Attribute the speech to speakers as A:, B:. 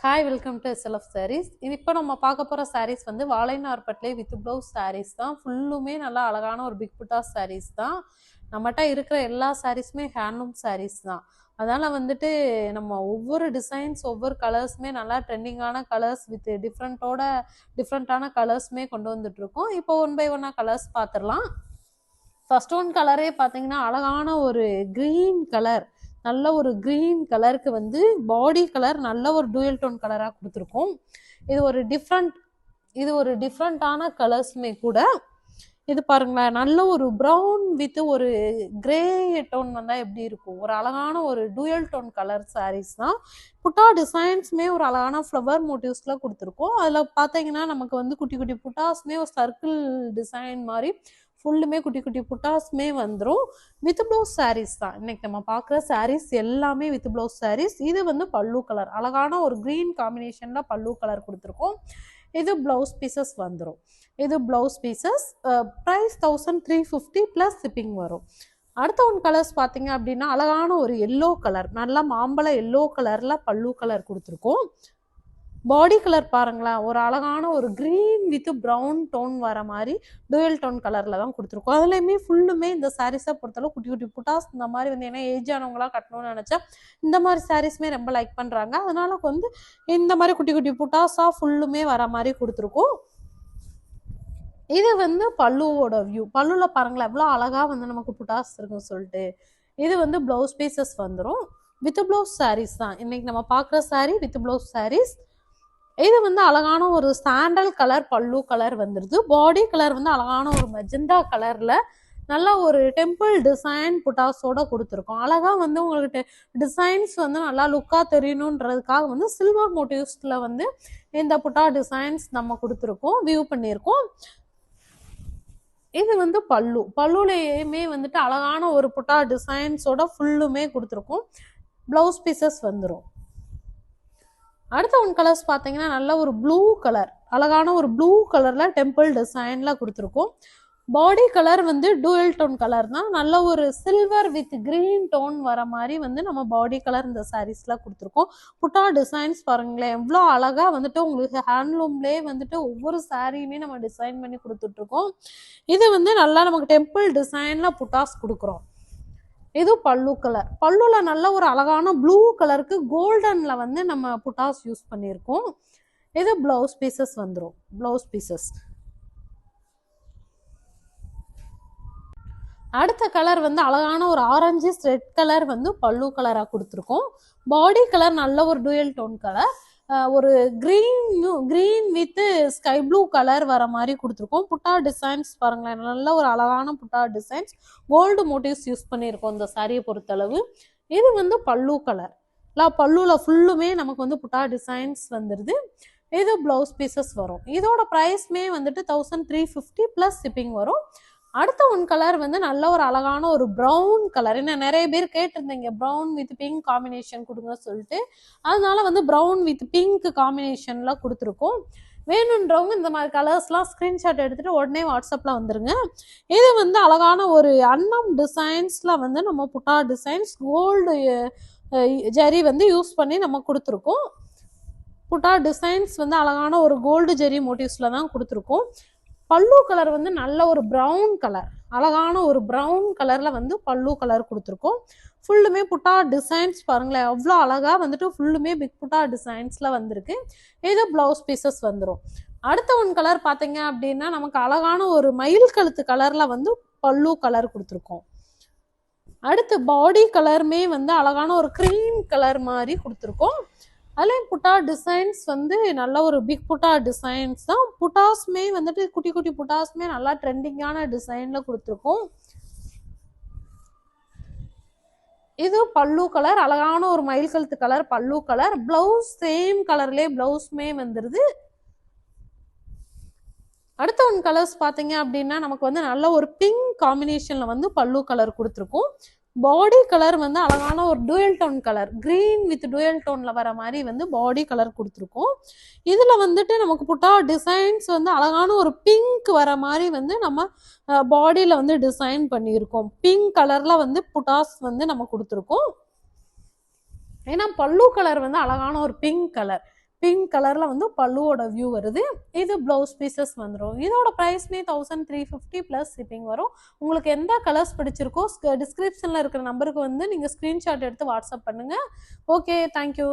A: Hi welcome to SLF sarees. இது இப்போ நம்ம பார்க்க போகிற சாரீஸ் வந்து வாழை நார்பட்லே வித் ப்ளவுஸ் சாரீஸ் தான். ஃபுல்லுமே நல்லா அழகான ஒரு பிக் புட்டா சாரீஸ் தான். நம்மகிட்ட இருக்கிற எல்லா சாரீஸுமே ஹேண்ட்லூம் சாரீஸ் தான். அதனால் வந்துட்டு நம்ம ஒவ்வொரு டிசைன்ஸ் ஒவ்வொரு கலர்ஸுமே நல்லா ட்ரெண்டிங்கான கலர்ஸ் வித் டிஃப்ரெண்ட்டான கலர்ஸுமே கொண்டு வந்துட்ருக்கோம். இப்போ ஒன் பை ஒன்னாக கலர்ஸ் பார்த்துடலாம். ஃபர்ஸ்ட் ஒன் கலரே பார்த்தீங்கன்னா அழகான ஒரு க்ரீன் கலர். நல்ல ஒரு க்ரீன் கலருக்கு வந்து பாடி கலர் நல்ல ஒரு டூயல் டோன் கலராக கொடுத்துருக்கோம். இது ஒரு டிஃப்ரெண்ட்டான கலர்ஸுமே கூட. இது பாருங்களேன், நல்ல ஒரு ப்ரௌன் வித் ஒரு கிரே டோன் வந்தால் எப்படி இருக்கும், ஒரு அழகான ஒரு டூயல் டோன் கலர் சாரீஸ் தான். புட்டா டிசைன்ஸுமே ஒரு அழகான ஃப்ளவர் மோட்டிவ்ஸில் கொடுத்துருக்கோம். அதில் பார்த்தீங்கன்னா நமக்கு வந்து குட்டி குட்டி புட்டாஸுமே ஒரு சர்க்கிள் டிசைன் மாதிரி ஃபுல்லுமே குட்டி குட்டி புட்டாஸுமே வந்துடும். வித் ப்ளவுஸ் சாரீஸ் தான் இன்னைக்கு நம்ம பார்க்குற சாரீஸ் எல்லாமே வித் ப்ளவுஸ் சாரீஸ். இது வந்து பல்லு கலர், அழகான ஒரு க்ரீன் காம்பினேஷனில் பல்லு கலர் கொடுத்துருக்கோம். இது ப்ளவுஸ் பீசஸ் வந்துடும். இது blouse pieces. Price 1350 plus shipping வரும். அடுத்த ஒன் கலர்ஸ் பார்த்தீங்க அப்படின்னா அழகான ஒரு எல்லோ கலர், நல்லா மாம்பழ எல்லோ கலரில் பல்லு கலர் கொடுத்துருக்கோம். பாடி கலர் பாருங்களேன், ஒரு அழகான ஒரு க்ரீன் வித் ப்ரௌன் டோன் வர மாதிரி டூயல் டோன் கலரில் தான் கொடுத்துருக்கோம். அதுலேயுமே ஃபுல்லுமே இந்த சாரீஸை பொறுத்தளவு குட்டி குட்டி புட்டாஸ் இந்த மாதிரி வந்து ஏன்னா ஏஜ் ஆனவங்களாம் கட்டணும்னு நினச்சா இந்த மாதிரி சாரீஸுமே ரொம்ப லைக் பண்ணுறாங்க. அதனால வந்து இந்த மாதிரி குட்டி குட்டி புட்டாஸாக ஃபுல்லுமே வர மாதிரி கொடுத்துருக்கோம். இது வந்து பல்லுவோட வியூ. பல்லுவில் பாருங்களேன் எவ்வளோ அழகாக வந்து நமக்கு புட்டாஸ் இருக்குன்னு சொல்லிட்டு. இது வந்து ப்ளவுஸ் பீசஸ் வந்துடும். வித் ப்ளவுஸ் சாரீஸ் தான் இன்னைக்கு நம்ம பார்க்குற சாரீ, வித் ப்ளவுஸ் சாரீஸ். இது வந்து அழகான ஒரு சாண்டல் கலர் பல்லு கலர் வந்துடுது. பாடி கலர் வந்து அழகான ஒரு மெஜந்தா கலரில் நல்லா ஒரு டெம்பிள் டிசைன் புட்டாஸோட கொடுத்துருக்கோம். அழகாக வந்து உங்களுக்கு டிசைன்ஸ் வந்து நல்லா லுக்காக தெரியணுன்றதுக்காக வந்து சில்வர் மோட்டிவ்ஸில் வந்து இந்த புட்டா டிசைன்ஸ் நம்ம கொடுத்துருக்கோம், வியூ பண்ணியிருக்கோம். இது வந்து பல்லுலேயுமே வந்துட்டு அழகான ஒரு புட்டா டிசைன்ஸோட ஃபுல்லுமே கொடுத்துருக்கோம். ப்ளவுஸ் பீசஸ் வந்துடும். அடுத்த ஒன் கலர்ஸ் பார்த்தீங்கன்னா நல்ல ஒரு ப்ளூ கலர், அழகான ஒரு ப்ளூ கலரில் டெம்பிள் டிசைனில் கொடுத்துருக்கோம். பாடி கலர் வந்து டூயல் டோன் கலர் தான். நல்ல ஒரு சில்வர் வித் கிரீன் டோன் வர மாதிரி வந்து நம்ம பாடி கலர் இந்த சாரீஸில் கொடுத்துருக்கோம். புட்டா டிசைன்ஸ் பாருங்களேன் எவ்வளோ அழகாக வந்துட்டு உங்களுக்கு ஹேண்ட்லூம்லேயே வந்துட்டு ஒவ்வொரு சாரியுமே நம்ம டிசைன் பண்ணி கொடுத்துட்ருக்கோம். இது வந்து நல்லா நமக்கு டெம்பிள் டிசைனில் புட்டாஸ் கொடுக்குறோம். இது பல்லு கலர். பல்லுல நல்ல ஒரு அழகான ப்ளூ கலருக்கு கோல்டன்ல வந்து நம்ம புட்டாஸ் யூஸ் பண்ணியிருக்கோம். இது பிளவுஸ் பீசஸ் வந்துடும். Blouse pieces. அடுத்த கலர் வந்து அழகான ஒரு ஆரஞ்சு ரெட் கலர் வந்து பல்லு கலரா கொடுத்துருக்கோம். பாடி கலர் நல்ல ஒரு டூயல் டோன் கலர், ஒரு green with sky blue colour வர மாதிரி கொடுத்துருக்கோம். புட்டா டிசைன்ஸ் பாருங்களேன், நல்ல ஒரு அழகான புட்டா டிசைன்ஸ், கோல்டு மோட்டிவ்ஸ் யூஸ் பண்ணியிருக்கோம் இந்த சாரியை பொறுத்தளவு. இது வந்து பல்லு கலர். பல்லுவில் ஃபுல்லுமே நமக்கு வந்து புட்டா டிசைன்ஸ் வந்துடுது. இது ப்ளவுஸ் பீசஸ் வரும். இதோட ப்ரைஸ்மே வந்துட்டு 1350 ப்ளஸ் ஷிப்பிங் வரும். அடுத்த ஒன் கலர் வந்து நல்ல ஒரு அழகான ஒரு ப்ரௌன் கலர். என்ன நிறைய பேர் கேட்டிருந்தீங்க ப்ரௌன் வித் பிங்க் காம்பினேஷன் கொடுங்க சொல்லிட்டு, அதனால வந்து ப்ரௌன் வித் பிங்க் காம்பினேஷன்ல கொடுத்துருக்கோம். வேணுன்றவங்க இந்த மாதிரி கலர்ஸ்லாம் ஸ்க்ரீன்ஷாட் எடுத்துட்டு உடனே வாட்ஸ்அப்பில் வந்துருங்க. இது வந்து அழகான ஒரு அன்னம் டிசைன்ஸ்ல வந்து நம்ம புட்டா டிசைன்ஸ் கோல்டு ஜரி வந்து யூஸ் பண்ணி நம்ம கொடுத்துருக்கோம். புட்டா டிசைன்ஸ் வந்து அழகான ஒரு கோல்டு ஜெரி மோட்டிவ்ஸில் தான் கொடுத்துருக்கோம். பல்லு கலர் வந்து நல்ல ஒரு ப்ரௌன் கலர், அழகான ஒரு ப்ரௌன் கலரில் வந்து பல்லு கலர் கொடுத்துருக்கோம். ஃபுல்லுமே புட்டா டிசைன்ஸ் பாருங்களேன் எவ்வளோ அழகாக வந்துட்டு ஃபுல்லுமே பிக் புட்டா டிசைன்ஸில் வந்திருக்கு. இது ப்ளவுஸ் பீசஸ் வந்துடும். அடுத்த ஒன் கலர் பார்த்தீங்க அப்படின்னா நமக்கு அழகான ஒரு மயில் கழுத்து கலரில் வந்து பல்லு கலர் கொடுத்துருக்கோம். அடுத்து பாடி கலருமே வந்து அழகான ஒரு க்ரீம் கலர் மாதிரி கொடுத்துருக்கோம். அதுலேயும் புட்டா டிசைன்ஸ் வந்து நல்ல ஒரு பிக் புட்டா டிசைன்ஸ் தான். புட்டாஸ்மே வந்துட்டு குட்டி குட்டி புட்டாஸ்மே நல்லா ட்ரெண்டிங்கான டிசைனில் கொடுத்துருக்கோம். இது பல்லு கலர், அழகான ஒரு மயில் கழுத்து கலர் பல்லு கலர். பிளவுஸ் சேம் கலர்லேயே பிளவுஸ்மே வந்துடுது. அடுத்த ஒன் கலர்ஸ் பார்த்தீங்க அப்படின்னா நமக்கு வந்து நல்ல ஒரு பிங்க் காம்பினேஷனில் வந்து பல்லு கலர் கொடுத்துருக்கோம். பாடி கலர் வந்து அழகான ஒரு dual tone colour, green with dual டோன்ல வர மாதிரி வந்து பாடி கலர் கொடுத்துருக்கோம். இதுல வந்துட்டு நமக்கு புட்டா டிசைன்ஸ் வந்து அழகான ஒரு பிங்க் வர மாதிரி வந்து நம்ம பாடியில வந்து டிசைன் பண்ணியிருக்கோம். பிங்க் கலர்ல வந்து புட்டாஸ் வந்து நம்ம கொடுத்துருக்கோம். ஏன்னா பல்லு கலர் வந்து அழகான ஒரு பிங்க் கலர். பிங்க் கலர்ல வந்து பல்லுவோட வியூ வருது. இது பிளவுஸ் பீசஸ் வந்துடும். இதோட ப்ரைஸ்மே 1350 ப்ளஸ் ஷிப்பிங் வரும். உங்களுக்கு எந்த கலர்ஸ் பிடிச்சிருக்கோ டிஸ்கிரிப்ஷன்ல இருக்கிற நம்பருக்கு வந்து நீங்க ஸ்கிரீன்ஷாட் எடுத்து வாட்ஸ்அப் பண்ணுங்க. Okay, thank you.